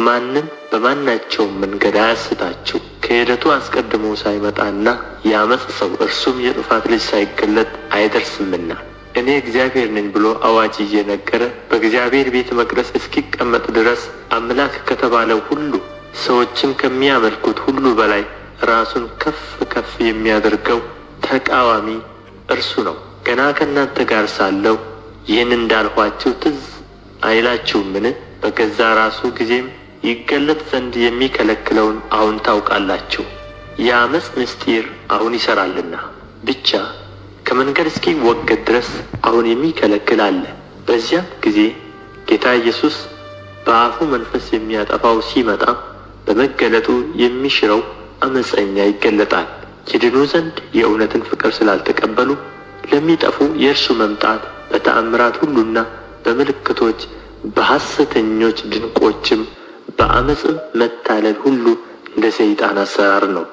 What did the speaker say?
ማንም በማናቸውም መንገድ አያስታችሁ። ክህደቱ አስቀድሞ ሳይመጣና የዓመፅ ሰው እርሱም የጥፋት ልጅ ሳይገለጥ አይደርስምና። እኔ እግዚአብሔር ነኝ ብሎ አዋጅ እየነገረ በእግዚአብሔር ቤተ መቅደስ እስኪቀመጥ ድረስ አምላክ ከተባለው ሁሉ ሰዎችም ከሚያመልኩት ሁሉ በላይ ራሱን ከፍ ከፍ የሚያደርገው ተቃዋሚ እርሱ ነው። ገና ከእናንተ ጋር ሳለሁ ይህን እንዳልኋችሁ ትዝ አይላችሁምን? በገዛ ራሱ ጊዜም ይገለጥ ዘንድ የሚከለክለውን አሁን ታውቃላችሁ። የዓመፅ ምስጢር አሁን ይሠራልና ብቻ ከመንገድ እስኪወገድ ድረስ አሁን የሚከለክል አለ። በዚያም ጊዜ ጌታ ኢየሱስ በአፉ መንፈስ የሚያጠፋው ሲመጣ በመገለጡ የሚሽረው ዓመፀኛ ይገለጣል። ይድኑ ዘንድ የእውነትን ፍቅር ስላልተቀበሉ ለሚጠፉ የእርሱ መምጣት በተአምራት ሁሉና በምልክቶች በሐሰተኞች ድንቆችም በዓመፅም መታለል ሁሉ እንደ ሰይጣን አሠራር ነው።